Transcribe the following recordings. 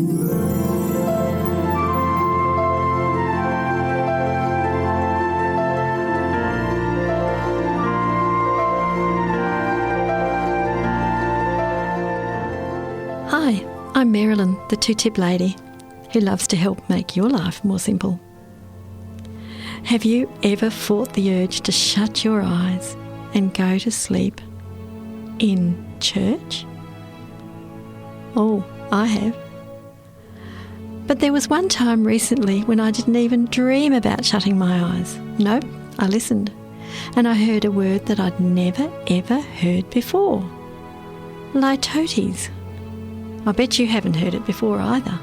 Hi, I'm Marilyn, the two-tip lady, who loves to help make your life more simple. Have you ever fought the urge to shut your eyes and go to sleep in church? Oh, I have. But there was one time recently when I didn't even dream about shutting my eyes. Nope, I listened, and I heard a word that I'd never ever heard before. Litotes. I bet you haven't heard it before either.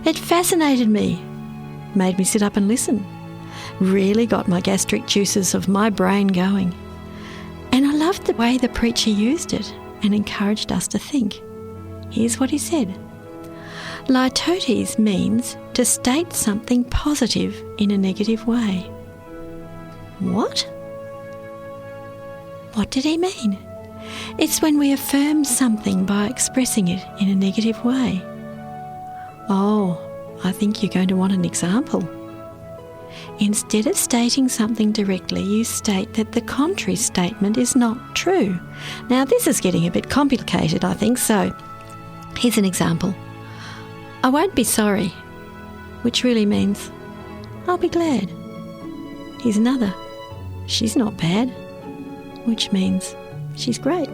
It fascinated me, made me sit up and listen, really got my gastric juices of my brain going. And I loved the way the preacher used it and encouraged us to think. Here's what he said. Litotes means to state something positive in a negative way. What? What did he mean? It's when we affirm something by expressing it in a negative way. Oh, I think you're going to want an example. Instead of stating something directly, you state that the contrary statement is not true. Now, this is getting a bit complicated, I think, so here's an example. I won't be sorry, which really means I'll be glad. Here's another. She's not bad, which means she's great.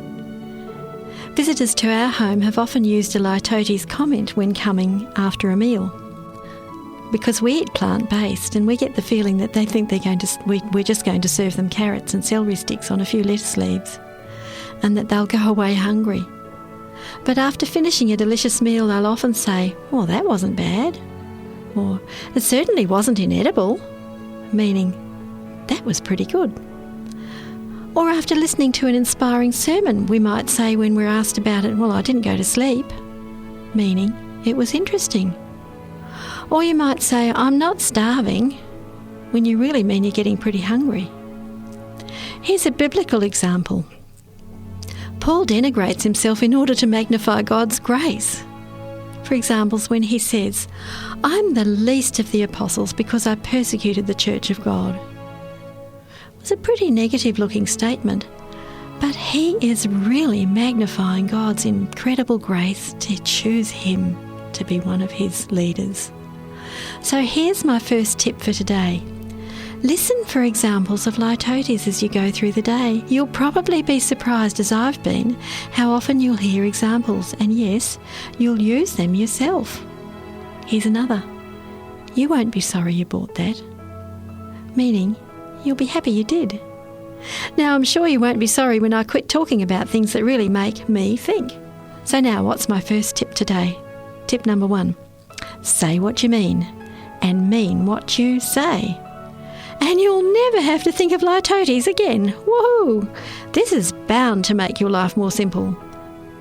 Visitors to our home have often used a Litotes comment when coming after a meal. Because we eat plant-based and we get the feeling that they think we're just going to serve them carrots and celery sticks on a few lettuce leaves and that they'll go away hungry. But after finishing a delicious meal, they'll often say, well, that wasn't bad. Or, it certainly wasn't inedible, meaning that was pretty good. Or after listening to an inspiring sermon, we might say when we're asked about it, well, I didn't go to sleep, meaning it was interesting. Or you might say, I'm not starving, when you really mean you're getting pretty hungry. Here's a biblical example. Paul denigrates himself in order to magnify God's grace. For example, when he says, I'm the least of the apostles because I persecuted the church of God. It's a pretty negative-looking statement, but he is really magnifying God's incredible grace to choose him to be one of his leaders. So here's my first tip for today. Listen for examples of Litotes as you go through the day. You'll probably be surprised, as I've been, how often you'll hear examples, and yes, you'll use them yourself. Here's another. You won't be sorry you bought that. Meaning, you'll be happy you did. Now, I'm sure you won't be sorry when I quit talking about things that really make me think. So now, what's my first tip today? Tip number 1. Say what you mean, and mean what you say. And you'll never have to think of Litotes again. Woohoo! This is bound to make your life more simple.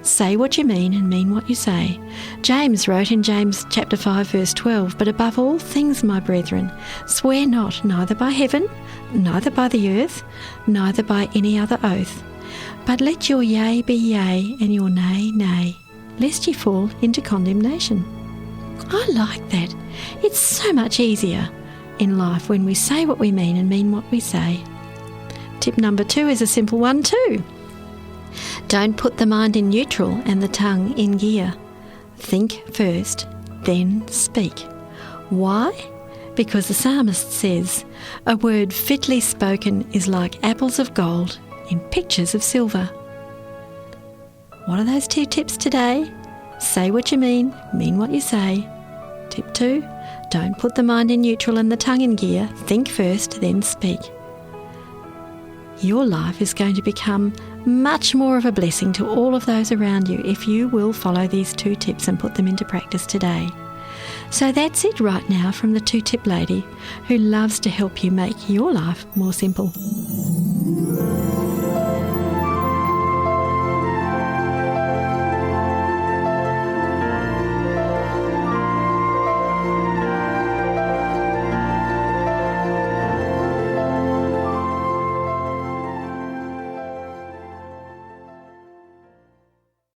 Say what you mean and mean what you say. James wrote in James chapter 5 verse 12, but above all things, my brethren, swear not, neither by heaven, neither by the earth, neither by any other oath. But let your yea be yea, and your nay, nay, lest ye fall into condemnation. I like that. It's so much easier in life when we say what we mean and mean what we say. Tip number 2 is a simple one too. Don't put the mind in neutral and the tongue in gear. Think first, then speak. Why? Because the psalmist says, a word fitly spoken is like apples of gold in pictures of silver. What are those 2 tips today? Say what you mean what you say. Tip 2, don't put the mind in neutral and the tongue in gear. Think first, then speak. Your life is going to become much more of a blessing to all of those around you if you will follow these 2 tips and put them into practice today. So that's it right now from the two-tip lady who loves to help you make your life more simple.